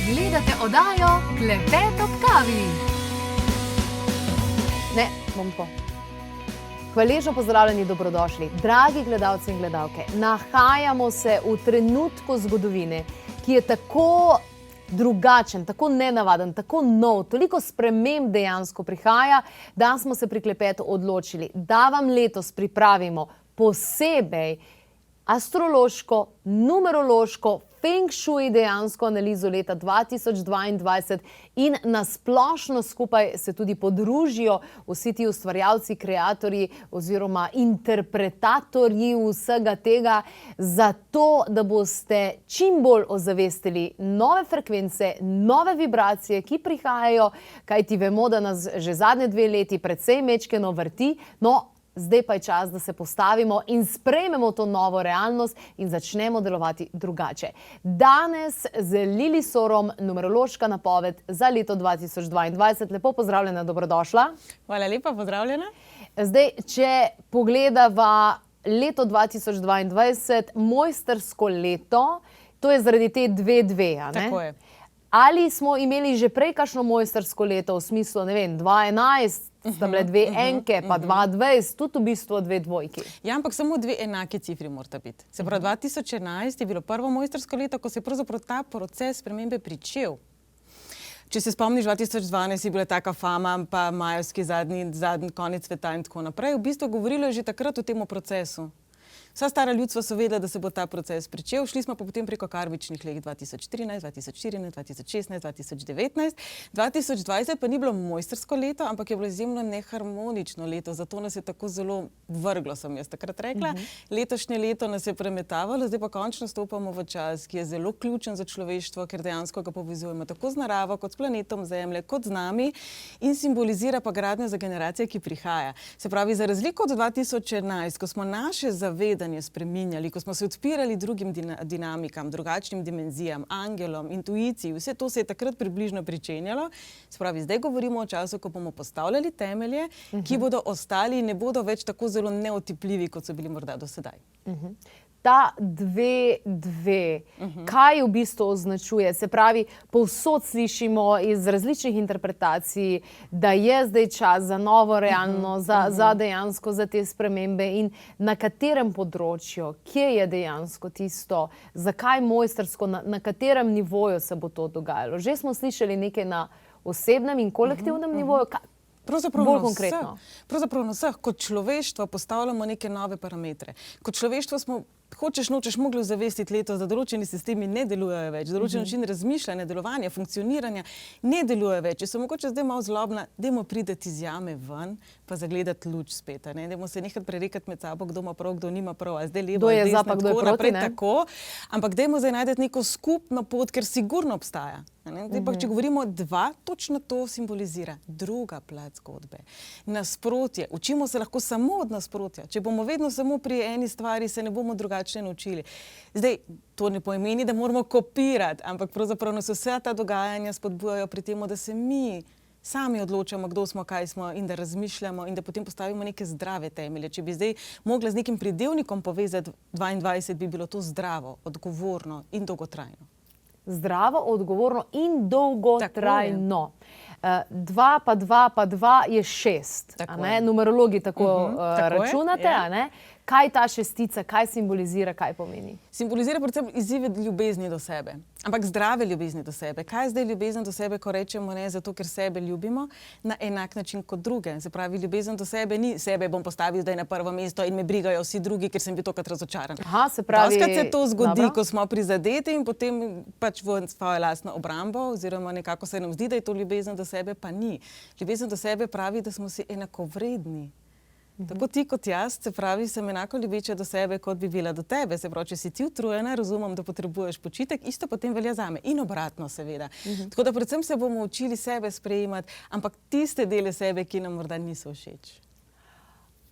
Gledate oddajo Klepet ob kavi. Ne, bom tako. Hvaležno pozdravljeni, dobrodošli. Dragi gledalci in gledalke, nahajamo se v trenutku zgodovine, ki je tako drugačen, tako nenavaden, tako nov, toliko sprememb dejansko prihaja, da smo se pri Klepetu odločili, da vam letos pripravimo posebej astrološko, numerološko, feng shui dejansko analizo leta 2022 in nasplošno skupaj se tudi podružijo vsi ti ustvarjalci, kreatorji oziroma interpretatorji vsega tega, zato da boste čim bolj ozavestili nove frekvence, nove vibracije, ki prihajajo, kajti vemo, da nas že zadnje 2 leti precej mečkeno vrti, no, zdaj pa je čas, da se postavimo in sprejmemo to novo realnost in začnemo delovati drugače. Danes z Lili Sorom, numerološka napoved za leto 2022. Lepo pozdravljena, dobrodošla. Hvala lepa, pozdravljena. Zdaj, če pogledava leto 2022, mojstrsko leto, to je zaradi te 2-2, a ne? Tako je. Ali smo imeli že prej kakšno mojstrsko leto v smislu, ne vem, 2011, sta bile 2 enke, pa 2020, tudi v bistvu 2 dvojki. Ja, ampak samo 2 enake cifri morata biti. Se pravi, 2011 je bilo prvo mojstrsko leto, ko se je pravzaprav ta proces spremembe pričel. Če se spomniš, 2012 je bila taka fama, pa majevski zadnji konec sveta in tako naprej. V bistvu govorilo je že takrat o tem procesu. Vsa stara ljudstva so vedela, da se bo ta proces pričel. Šli smo pa potem preko karmičnih let 2013, 2014, 2016, 2019. 2020 pa ni bilo mojstrsko leto, ampak je bilo izjemno neharmonično leto. Zato nas je tako zelo vrglo, sem jaz takrat rekla. Letošnje leto nas je premetavalo, zdaj pa končno stopamo v čas, ki je zelo ključen za človeštvo, ker dejansko ga povezujemo tako z naravo, kot s planetom Zemlje, kot z nami in simbolizira pa gradnjo za generacije, ki prihaja. Se pravi, za razliko od 2011, ko smo naše zavedanje spreminjali, ko smo se odpirali drugim dinamikam, drugačnim dimenzijam, angelom, intuiciji, vse to se je takrat približno pričenjalo. Se pravi, zdaj govorimo o času, ko bomo postavljali temelje, ki bodo ostali in ne bodo več tako zelo neotipljivi, kot so bili morda do sedaj. Ta 2-2, kaj v bistvu označuje? Se pravi, povsod slišimo iz različnih interpretacij, da je zdaj čas za novo realnost, za dejansko za te spremembe in na katerem področju, kje je dejansko tisto, zakaj mojstrsko, na katerem nivoju se bo to dogajalo. Že smo slišali nekaj na osebnem in kolektivnem nivoju, bolj konkretno. Pravzaprav na vseh, kot človeštvo postavljamo neke nove parametre. Kot človeštvo smo hočeš nočeš mogli zavestiti letos, da določeni sistemi ne delujejo več, določen način razmišljanja, delovanja, funkcioniranja ne deluje več. Če sem mogoče zdaj malo zlobna, dajmo prideti iz jame ven, pa zagledati luč spet. Dajmo se nekaj prerekati med sabo, kdo ima prav, kdo nima prav, a zdaj levo, a desno, tako naprej, tako. Ampak dajmo zdaj najti neko skupno pot, ker sigurno obstaja. Zdaj pa, če govorimo 2, točno to simbolizira. Druga plat zgodbe. Nasprotje. Učimo se lahko samo od nasprotja. Če bomo vedno samo pri eni stvari, se ne bomo drugače naučili. Zdaj, to ne pomeni, da moramo kopirati, ampak pravzaprav nas vsa ta dogajanja spodbujajo pri tem, da se mi sami odločamo, kdo smo, kaj smo in da razmišljamo in da potem postavimo neke zdrave temelje. Če bi zdaj mogla z nekim pridevnikom povezati 22, bi bilo to zdravo, odgovorno in dolgotrajno. Zdravo, odgovorno in dolgotrajno. 2 pa 2 pa 2 je 6. Numerologi tako računate, a ne? Kaj ta šestica, kaj simbolizira, kaj pomeni? Simbolizira predvsem izzive ljubezni do sebe. Ampak zdrave ljubezni do sebe. Kaj je zdaj ljubezen do sebe, ko rečemo ne zato, ker sebe ljubimo na enak način kot druge? Se pravi, ljubezen do sebe ni sebe bom postavil zdaj na prvo mesto in me brigajo vsi drugi, ker sem bil tokrat razočaran. Se pravi... Doskrat se to zgodi, ko smo prizadeti in potem pač v svojo lastno obrambo oziroma nekako se nam zdi, da je to ljubezen do sebe, pa ni. Ljubezen do sebe pravi, da smo si enakovredni. Tako ti kot jaz, se pravi, sem enako ljubeča do sebe, kot bi bila do tebe. Se pravi, če si ti utrujena, razumem, da potrebuješ počitek, isto potem velja zame. In obratno, seveda. Tako da predvsem se bomo učili sebe sprejemati, ampak tiste dele sebe, ki nam morda niso všeč.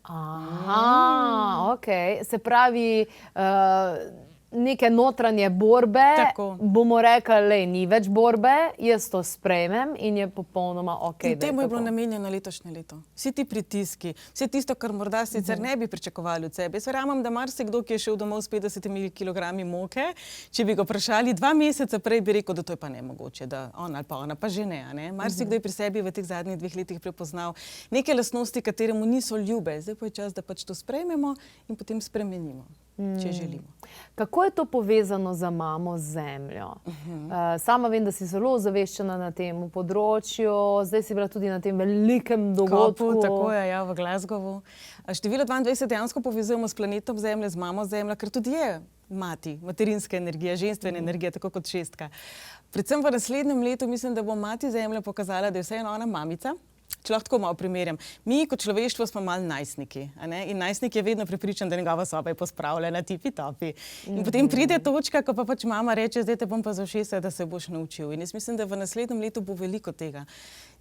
Aha, okej. Se pravi, neke notranje borbe, Tako. bomo rekli, lej, ni več borbe, jaz to sprejmem in je popolnoma ok. In temu je bilo namenjeno letošnje leto. Vsi ti pritiski, vse tisto, kar morda sicer ne bi pričakovali od sebe. Jaz verjamem, da marsikdo, ki je šel domov s 50 kilogrami moke, če bi ga vprašali 2 meseca prej, bi rekel, da to je pa nemogoče, da on ali pa ona pa že ne. Ne? Marsikdo je pri sebi v teh zadnjih 2 letih prepoznal neke lastnosti, katere mu niso ljube. Zdaj pa je čas, da pač to sprejmemo in potem spremenimo, če želimo. Kako je to povezano za mamo Zemljo? Sama vem, da si zelo ozaveščena na tem področju, zdaj si bila tudi na tem velikem dogodku. Tako je, ja, v Glasgowu. Število 22 dejansko povezujemo s planetom Zemlje, z mamo Zemlja, ker tudi je mati, materinska energija, ženstvena energija, tako kot šestka. Predvsem v naslednjem letu mislim, da bo mati Zemlja pokazala, da je vseeno ona mamica. Če lahko tako malo primerjam. Mi kot človeštvo smo malo najstniki. In najstnik je vedno prepričan, da njegova soba je pospravljena, tipi-topi. In potem pride točka, ko pa pač mama reče, zdaj te bom pa za ušesa, da se boš naučil. In jaz mislim, da v naslednjem letu bo veliko tega.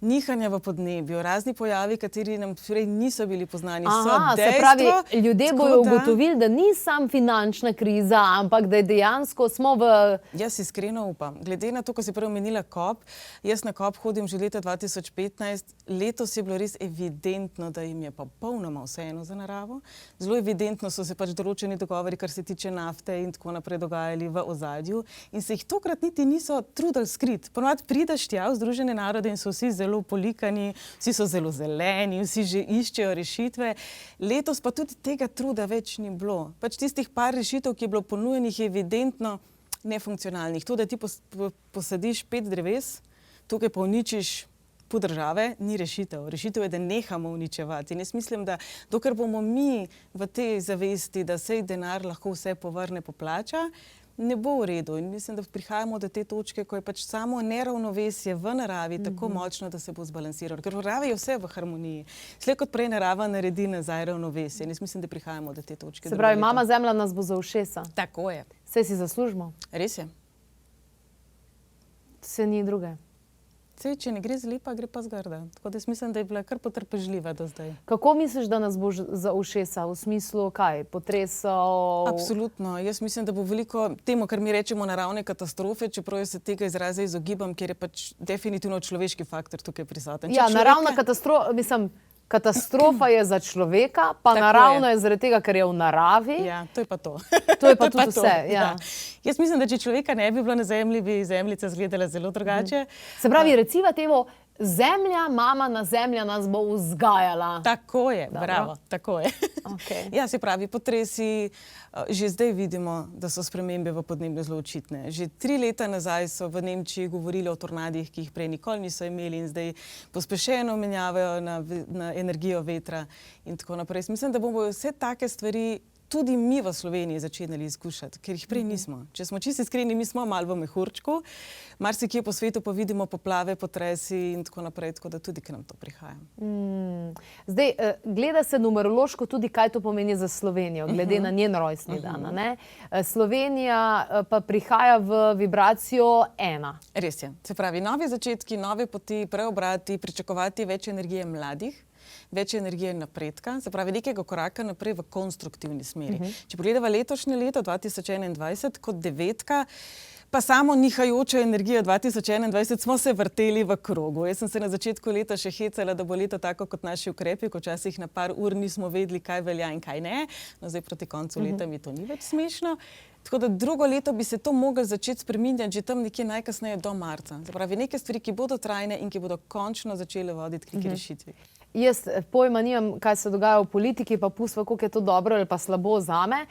Nihanja v podnebju, razni pojavi, kateri nam prej niso bili poznani, so dejstvo. Se pravi, ljudje bojo ugotovili, da ni sam finančna kriza, ampak da je dejansko smo v... Jaz iskreno upam. Glede na to, ko si prej omenila COP, jaz na COP hodim že leta 2015, letos je bilo res evidentno, da jim je pa popolnoma vseeno za naravo. Zelo evidentno so se pač določeni dogovori, kar se tiče nafte in tako naprej dogajali v ozadju in se jih tokrat niti niso trudili skriti. Ponovadi prideš tja v Združene narode in so vsi zelo polikani, vsi so zelo zeleni, vsi že iščejo rešitve. Letos pa tudi tega truda več ni bilo. Pač tistih par rešitev, ki je bilo ponujenih, je evidentno nefunkcionalnih. To, da ti posadiš 5 dreves, tukaj pa uničiš pol države, ni rešitev. Rešitev je, da nehamo uničevati. In jaz mislim, da dokler bomo mi v tej zavesti, da sej denar lahko vse povrne, poplača, ne bo v redu. In mislim, da prihajamo do te točke, ko je pač samo neravnovesje v naravi tako močno, da se bo zbalansiralo. Ker v naravi je vse v harmoniji. Slej kot prej narava naredi nazaj ravnovesje. In jaz mislim, da prihajamo do te točke. Se pravi, mama Zemlja nas bo za ušesa. Tako je. Saj si zaslužimo. Res je. Se ni druge. Sej, če ne gre zlepa, gre pa zgrda. Tako da jaz mislim, da je bila kar potrpežljiva do zdaj. Kako misliš, da nas bo za ušesa? V smislu kaj? Potresov? Absolutno. Jaz mislim, da bo veliko temu, kar mi rečemo naravne katastrofe, čeprav jaz se tega izraza izogibam, ker je pač definitivno človeški faktor tukaj prisoten. Ja, naravna katastrofa, mislim, katastrofa je za človeka, pa naravno je zaradi tega, ker je v naravi. Ja, to je pa to. To je pa tudi vse, ja. Jaz mislim, da če človeka ne bi bilo na zemlji, bi zemljica izgledala zelo drugače. Se pravi, reciva temu, Zemlja, mamina Zemlja nas bo vzgajala. Tako je, bravo, tako je. Okay. Ja, se pravi, potresi, že zdaj vidimo, da so spremembe v podnebju zelo očitne. Že 3 leta nazaj so v Nemčiji govorili o tornadih, ki jih prej nikoli niso imeli in zdaj pospešeno menjavajo na energijo vetra in tako naprej. Mislim, da bomo vse take stvari tudi mi v Sloveniji začenjali izkušati, ker jih prej nismo. Če smo čisto iskreni, mi smo malo v mehurčku, marsikje po svetu pa vidimo poplave, potresi in tako naprej, tako da tudi k nam to prihaja. Zdaj, gleda se numerološko tudi, kaj to pomeni za Slovenijo, glede na njen rojstni dan. Ne? Slovenija pa prihaja v vibracijo 1. Res je. Se pravi, novi začetki, nove poti, preobrati, pričakovati več energije mladih, več energije napredka, se pravi nekega koraka naprej v konstruktivni smeri. Če pogledava letošnje leto 2021 kot 9, pa samo nihajočo energijo 2021 smo se vrteli v krogu. Jaz sem se na začetku leta še hecala, da bo leto tako kot naši ukrepi, ko včasih na par ur nismo vedeli, kaj velja in kaj ne. No, zdaj proti koncu leta mi to ni več smešno. Tako da drugo leto bi se to moglo začeti spreminjati že tam nekje najkasneje do marca. Se pravi, neke stvari, ki bodo trajne in ki bodo končno začele voditi k neki rešitvi. Jaz pojma nimam, kaj se dogaja v politiki, pa pustva, koliko je to dobro ali pa slabo zame.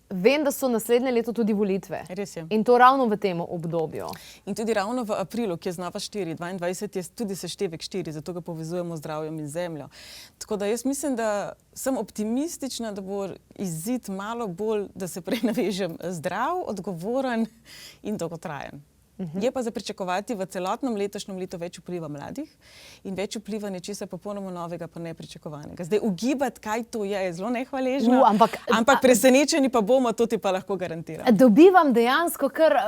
Vem, da so naslednje leto tudi volitve. Res je. In to ravno v tem obdobju. In tudi ravno v aprilu, ki je znova 4, 22 je tudi seštevek 4, zato ga povezujemo z zdravjem in zemljo. Tako da jaz mislim, da sem optimistična, da bo izid malo bolj, da se prej navežem, zdrav, odgovoren in dolgotrajen. Je pa za pričakovati v celotnem letošnjem letu več vpliva mladih in več vpliva nečesa popolnoma novega, pa nepričakovanega. Zdaj, ugibati, kaj to je zelo nehvaležno, ampak presenečeni pa bomo, to ti pa lahko garantiram. Dobivam dejansko, kar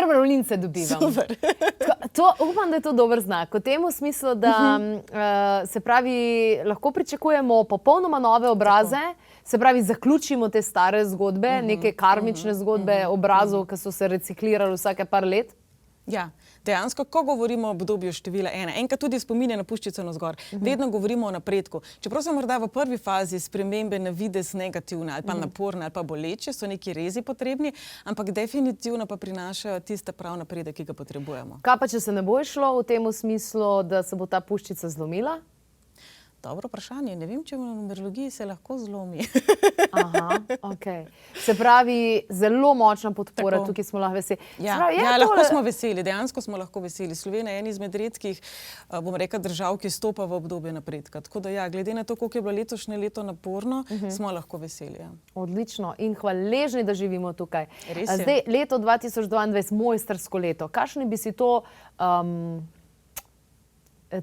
mravljince dobivam. Super. Upam, da je to dober znak. V tem smislu, da se pravi, lahko pričakujemo popolnoma nove obraze, Se pravi, zaključimo te stare zgodbe, neke karmične zgodbe obrazov, ki so se reciklirali vsake par let? Ja, dejansko, ko govorimo o obdobju števila 1, enkrat tudi spominja na puščico navzgor, vedno govorimo o napredku. Čeprav so morda v prvi fazi spremembe na videz negativne ali pa naporne ali pa boleče, so neki rezi potrebni, ampak definitivno pa prinašajo tiste prav napredek, ki ga potrebujemo. Kaj pa, če se ne bo šlo v tem smislu, da se bo ta puščica zlomila? Dobro vprašanje. Ne vem, če v numerologiji se lahko zlomi. Aha, ok. Se pravi, zelo močna podpora, Tako. tukaj smo lahko veseli. Ja, Se pravi, ja, lahko tole- smo veseli, dejansko smo lahko veseli. Slovenija je ena izmed redkih, bom rekla, držav, ki stopa v obdobje napredka. Tako da ja, glede na to, koliko je bilo letošnje leto naporno, smo lahko veseli. Ja. Odlično in hvaležni, da živimo tukaj. Res je. Zdaj, leto 2022, mojstrsko leto. Kakšni bi si to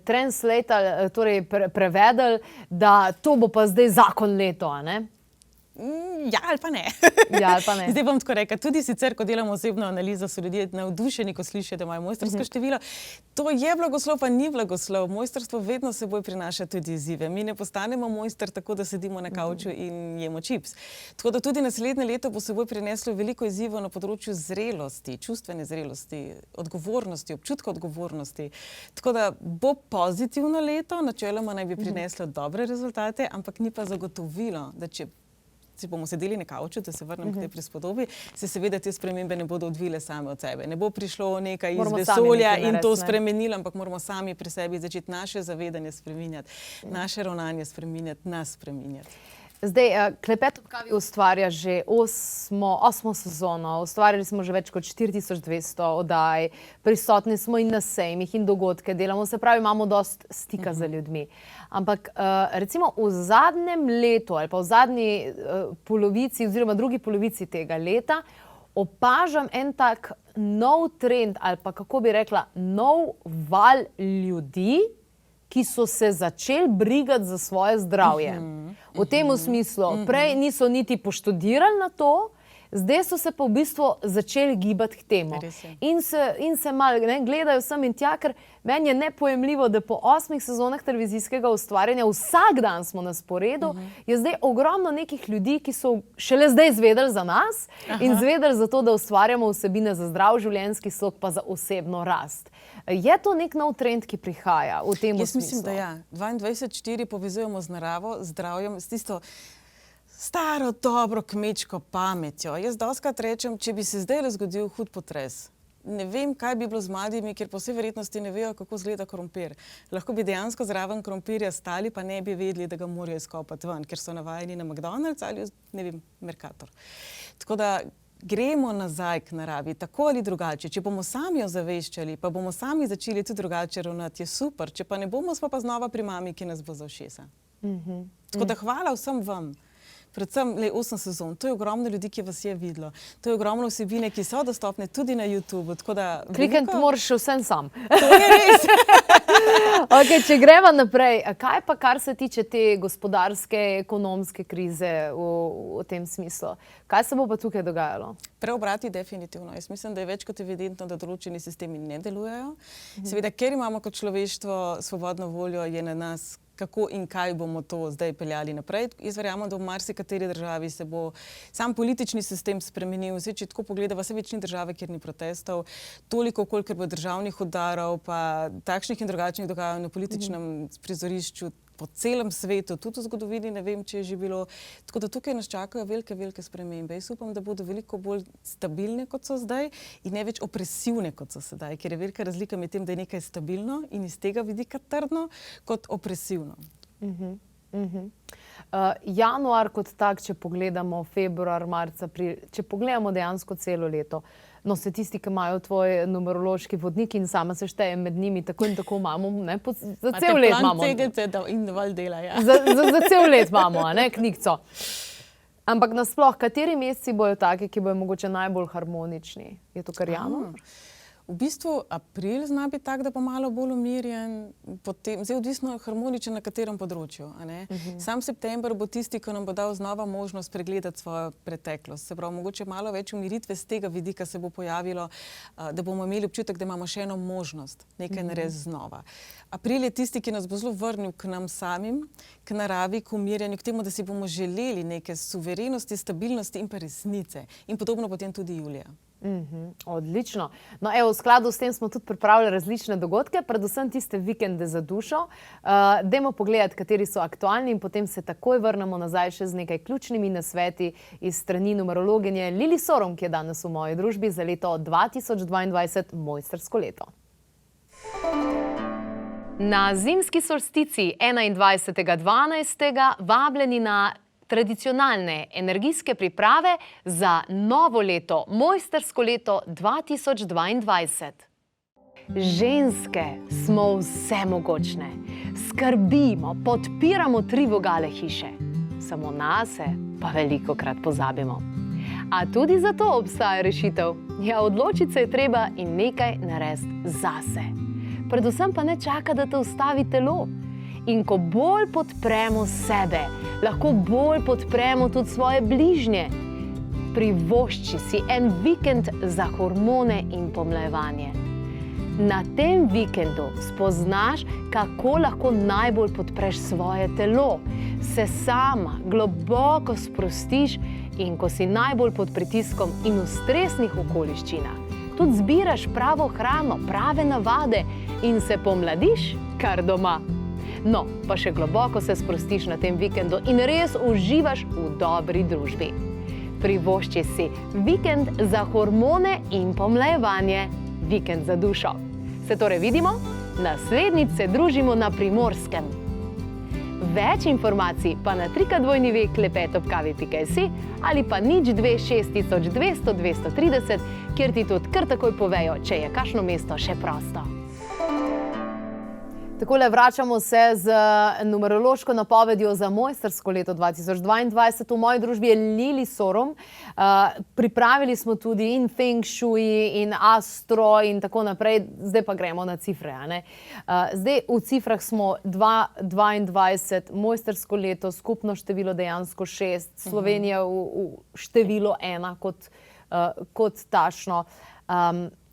translatal, torej prevedel, da to bo pa zdaj zakon leto, a ne? Ja, ali pa ne. Ja, ali pa ne. Zdaj bom tako rekla, tudi sicer, ko delamo osebno analizo, so ljudje navdušeni, ko slišijo, da imajo mojstrsko število. To je blagoslov, pa ni blagoslov. Mojstrstvo vedno seboj prinaša tudi izzive. Mi ne postanemo mojster tako, da sedimo na kavču in jemo čips. Tako da tudi naslednje leto bo seboj prineslo veliko izzivov na področju zrelosti, čustvene zrelosti, odgovornosti, občutka odgovornosti. Tako da bo pozitivno leto, načeloma naj bi prineslo dobre rezultate, ampak ni pa zagotovilo, da če bomo sedeli na kavču, da se vrnem k tej prispodobi, se seveda te spremembe ne bodo odvile same od sebe. Ne bo prišlo nekaj iz Moramo sami vesolja nekaj in to narediti, ne? spremenilo, ampak moramo sami pri sebi začeti naše zavedanje spreminjati, naše ravnanje spreminjati, nas spreminjati. Zdaj, Klepet ob kavi ustvarja že osmo sezono, ustvarjali smo že več kot 4200 oddaj, prisotni smo in na sejmih in dogodke delamo, se pravi, imamo dost stika z ljudmi. Ampak recimo v zadnjem letu ali pa v zadnji polovici oziroma drugi polovici tega leta opažam en tak nov trend ali pa, kako bi rekla, nov val ljudi, ki so se začeli brigati za svoje zdravje. V tem smislu, prej niso niti poštudirali na to, zdaj so se pa v bistvu začeli gibati k temu. Res je. In se malo gledajo sem in tja, ker meni je nepojemljivo, da po 8 sezonah televizijskega ustvarjanja, vsak dan smo na sporedu, je zdaj ogromno nekih ljudi, ki so šele zdaj izvedeli za nas in izvedeli za to, da ustvarjamo vsebine za zdrav življenjski slog, pa za osebno rast. Je to nek nov trend, ki prihaja v tem Jaz smislu? mislim, da ja. 22.4 povezujemo z naravo, z zdravjem, s tisto staro, dobro, kmečko pametjo. Jaz dostikrat rečem, če bi se zdaj zgodil hud potres, ne vem, kaj bi bilo z mladimi, ker po vsej verjetnosti ne vejo, kako izgleda krompir. Lahko bi dejansko zraven krompirja stali, pa ne bi vedeli, da ga morajo izkopati ven, ker so navajeni na McDonald's ali, ne vem, Mercator. Tako da gremo nazaj k naravi, tako ali drugače. Če bomo sami ozaveščali, pa bomo sami začeli tudi drugače ravnati, je super. Če pa ne bomo, smo pa znova pri mami, ki nas bo za ušesa. Tako da hvala vsem vam. Predvsem 8 sezon. To je ogromno ljudi, ki vas je videlo. To je ogromno vsebine, ki so dostopne tudi na YouTubu. Klikniti moraš še vsem sam. To je res. Okay, če greva naprej, kaj pa kar se tiče te gospodarske, ekonomske krize v tem smislu? Kaj se bo pa tukaj dogajalo? Preobrati definitivno. Jaz mislim, da je več kot evidentno, da določeni sistemi ne delujejo. Seveda, ker imamo kot človeštvo svobodno voljo, je na nas, kako in kaj bomo to zdaj peljali naprej. Jaz verjamem, da v marsikateri državi se bo sam politični sistem spremenil. Zdaj, če tako pogledava, vse več ni države, kjer ni protestov, toliko, kolikor bo državnih udarov, pa takšnih in drugačnih dogajanj na političnem prizorišču po celem svetu, tudi v zgodovini, ne vem, če je že bilo. Tako da tukaj nas čakajo velike spremembe. Jaz upam, da bodo veliko bolj stabilne, kot so zdaj, in ne več opresivne, kot so sedaj, ker je velika razlika med tem, da je nekaj stabilno in iz tega vidika trdno, kot opresivno. Januar kot tak, če pogledamo februar, marc, april, če pogledamo dejansko celo leto, no, se tisti, ki imajo tvoj numerološki vodnik in sama se štejem med njimi, tako in tako imamo, ne, za cel let imamo. Imate plan cegelce in dovolj dela, ja. Za cel let imamo, a ne, knjigico. Ampak nasploh, kateri meseci bojo taki, ki bojo mogoče najbolj harmonični? Je to kar januar? V bistvu april zna biti tak, da pa malo bolj umirjen, potem, zdaj odvisno harmoničen na katerem področju. A ne? Sam september bo tisti, ki nam bo dal znova možnost pregledati svojo preteklost. Se pravi, mogoče malo več umiritve z tega vidika se bo pojavilo, da bomo imeli občutek, da imamo še eno možnost nekaj narediti znova. April je tisti, ki nas bo zelo vrnil k nam samim, k naravi, k umirjanju, k temu, da si bomo želeli neke suverenosti, stabilnosti in pa resnice. In podobno potem tudi julija. Odlično. No, evo, v skladu s tem smo tudi pripravili različne dogodke, predvsem tiste vikende za dušo. Dajmo pogledati, kateri so aktualni in potem se takoj vrnemo nazaj še z nekaj ključnimi nasveti iz strani numerologinje Lili Sorom, ki je danes v moji družbi za leto 2022 mojstrsko leto. Na zimski solstici 21.12. vabljeni na tradicionalne energijske priprave za novo leto, mojstrsko leto 2022. Ženske smo vsemogočne. Skrbimo, podpiramo 3 vogale hiše. Samo nase pa velikokrat pozabimo. A tudi za to obstaja rešitev. Ja, odločiti se je treba in nekaj narediti zase. Predvsem pa ne čaka, da te ustavi telo. In ko bolj podpremo sebe, lahko bolj podpremo tudi svoje bližnje. Privošči si en vikend za hormone in pomlajevanje. Na tem vikendu spoznaš, kako lahko najbolj podpreš svoje telo. Se sama globoko sprostiš in ko si najbolj pod pritiskom in v stresnih okoliščinah, tudi zbiraš pravo hrano, prave navade in se pomladiš kar doma. No, pa še globoko se sprostiš na tem vikendu in res uživaš v dobri družbi. Privošči si vikend za hormone in pomlajevanje, vikend za dušo. Se torej vidimo? Naslednjič se družimo na Primorskem. Več informacij pa na www.klepetobkavi.si ali pa 02 6200 230, kjer ti tudi kar takoj povejo, če je kakšno mesto še prosto. Takole vračamo se z numerološko napovedjo za mojstrsko leto 2022. V moji družbi je Lili Sorom. Pripravili smo tudi in Feng Shui in Astro in tako naprej. Zdaj pa gremo na cifre. Zdaj v cifrah smo 2022, mojstrsko leto, skupno število dejansko 6, Slovenija v število 1 kot tašno.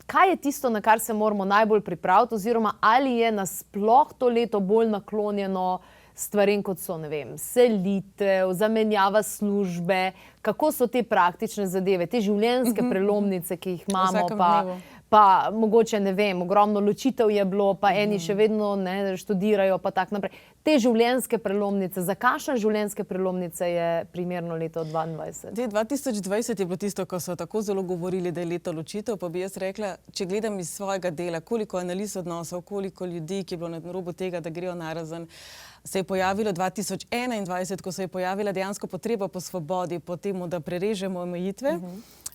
Kaj je tisto, na kar se moramo najbolj pripraviti, oziroma ali je nasploh to leto bolj naklonjeno stvarem, kot so, ne vem, selitev, zamenjava službe, kako so te praktične zadeve, te življenjske prelomnice, ki jih imamo, pa mogoče, ne vem, ogromno ločitev je bilo, pa eni še vedno študirajo, pa tak naprej. Te življenjske prelomnice, za kakšne življenjske prelomnice je primerno leto 2022? 2020 je bilo tisto, ko so tako zelo govorili, da je leto ločitev, pa bi jaz rekla, če gledam iz svojega dela, koliko analiz odnosov, koliko ljudi, ki je bilo na robu tega, da grejo narazen, se je pojavilo 2021, ko se je pojavila dejansko potreba po svobodi, po temu, da prerežemo omejitve,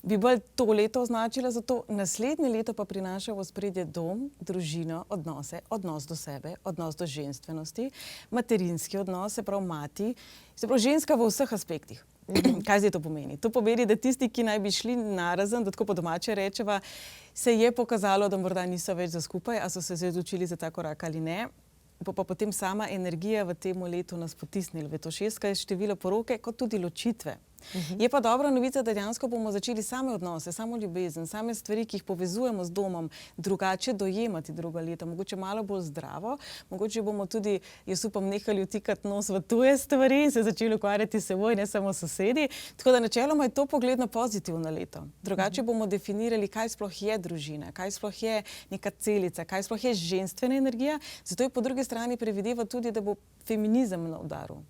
bi bolj to leto označila, zato naslednje leto pa prinaša v ospredje dom, družino, odnose, odnos do sebe, odnos do ženstvenosti, materinski odnos, se pravi mati, se pravi ženska v vseh aspektih. Kaj zdaj to pomeni? To pomeni, da tisti, ki naj bi šli narazen, da tako po domače rečeva, se je pokazalo, da morda niso več za skupaj, a so se odločili za ta korak ali ne. Pa potem sama energija v tem letu nas potisnila v to 6, kaj je število poroke, kot tudi ločitve. Je pa dobra novica, da dejansko bomo začeli same odnose, samo ljubezen, same stvari, ki jih povezujemo z domom, drugače dojemati druga leta, mogoče malo bolj zdravo, mogoče bomo tudi, jaz upam, nehali vtikati nos v tuje stvari in se začeli ukvarjati s seboj, ne samo sosedi. Tako da načeloma je to pogledno pozitivno leto. Drugače bomo definirali, kaj sploh je družina, kaj sploh je neka celica, kaj sploh je ženstvena energija. Zato je po drugi strani predvideva tudi, da bo feminizem na udaru.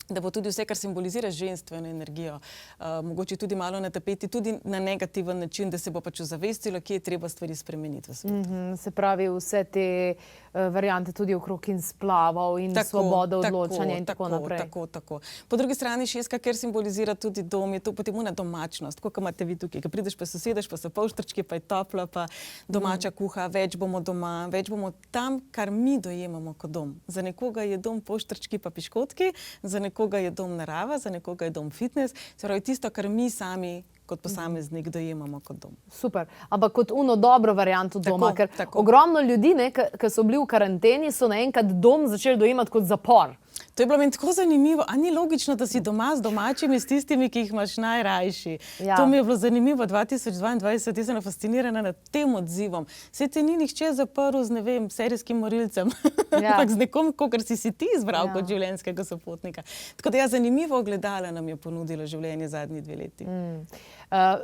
Da bo tudi vse, kar simbolizira ženstveno energijo, mogoče tudi malo na tapeti, tudi na negativen način, da se bo pač ozavestilo, kje je treba stvari spremeniti v svetu. Se pravi, vse te variante tudi okrog in splavov in svobode odločanja in tako naprej. Tako. Po drugi strani 6, ker simbolizira tudi dom, je to potem una domačnost, kot imate vi tukaj, ko prideš pa sosedeš, pa so polštrčki, pa je toplo, pa domača kuha, več bomo doma, več bomo tam, kar mi dojemamo kot dom. Za nekoga je dom polštrčki pa piškotki, za nekoga je dom narava, za nekoga je dom fitness, se pravi tisto, kar mi sami kot posameznik dojemamo kot dom. Super, ampak kot dobro varianto doma, ker tako. ogromno ljudi, ki so bili v karanteni, so naenkrat dom začeli dojemati kot zapor. To je bilo meni tako zanimivo, a ni logično, da si doma z domačimi, s tistimi, ki jih imaš najrajši. Ja. To mi je bilo zanimivo 2022, jaz sem fascinirana nad tem odzivom. Saj te ni nihče zaprl z, ne vem, serijskim morilcem, ampak z nekom, kakor si ti izbral kot življenjskega sopotnika. Tako da zanimivo ogledalo nam je ponudilo življenje zadnji 2 leti.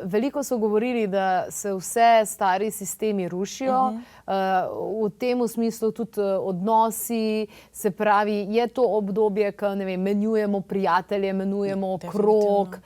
Veliko so govorili, da se vse stari sistemi rušijo, v tem smislu tudi odnosi, se pravi, je to obdobje, ko menjujemo prijatelje, menjujemo krog,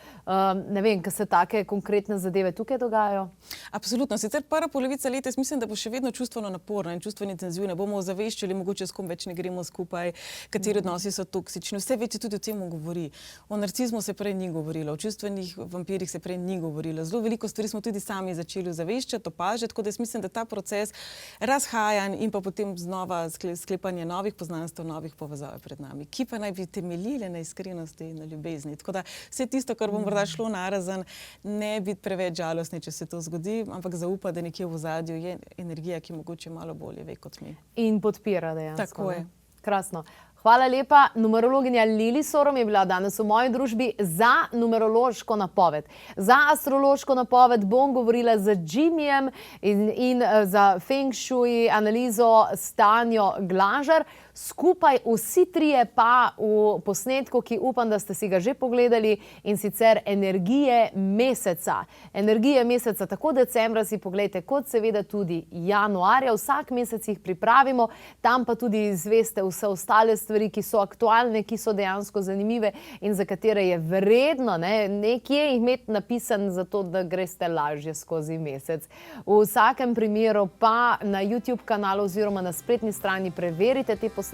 ne vem, ko se take konkretne zadeve tukaj dogajajo? Absolutno. Sicer prva polovica leta, mislim, da bo še vedno čustveno naporna in čustveno intenzivna. Bomo ozaveščali, mogoče s kom več ne gremo skupaj, kateri odnosi so toksični. Vse več se tudi o tem govori. O narcizmu se prej ni govorilo, o čustvenih vampirjih se prej ni govorilo. Zelo veliko stvari smo tudi sami začeli ozaveščati, opažati, tako da jaz mislim, da ta proces razhajanj in pa potem znova sklepanje novih poznanstev, novih povezav je pred nami, ki pa naj bi temeljile na iskrenosti in na ljubezni. Tako da vse tisto, kar bo morda šlo narazen, ne biti preveč žalostni, če se to zgodi, ampak zaupa, da nekje v ozadju je energija, ki mogoče malo bolje ve kot mi. In podpira dejansko. Tako je. Krasno. Hvala lepa. Numerologinja Lili Sorom je bila danes v moji družbi za numerološko napoved. Za astrološko napoved bom govorila z Jimijem in za Feng Shui analizo s Tanjo Glažar. Skupaj vsi trije pa v posnetku, ki upam, da ste si ga že pogledali, in sicer energije meseca. Energije meseca, tako decembra si pogledajte, kot seveda tudi januarja. Vsak mesec jih pripravimo, tam pa tudi izveste vse ostale stvari, ki so aktualne, ki so dejansko zanimive in za katere je vredno nekje imeti napisan, zato da greste lažje skozi mesec. V vsakem primeru pa na YouTube kanalu oziroma na spletni strani preverite te posnetke,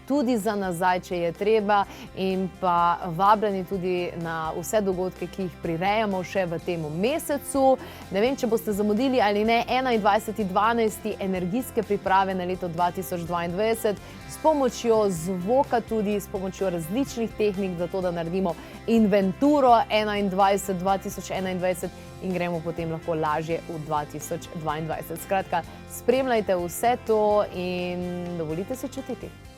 tudi za nazaj, če je treba, in pa vabljeni tudi na vse dogodke, ki jih prirejamo še v tem mesecu. Ne vem, če boste zamudili ali ne, 21.12. energijske priprave na leto 2022 s pomočjo zvoka, tudi s pomočjo različnih tehnik, zato da naredimo inventuro 2021 in gremo potem lahko lažje v 2022. Skratka, spremljajte vse to in dovolite se čutiti.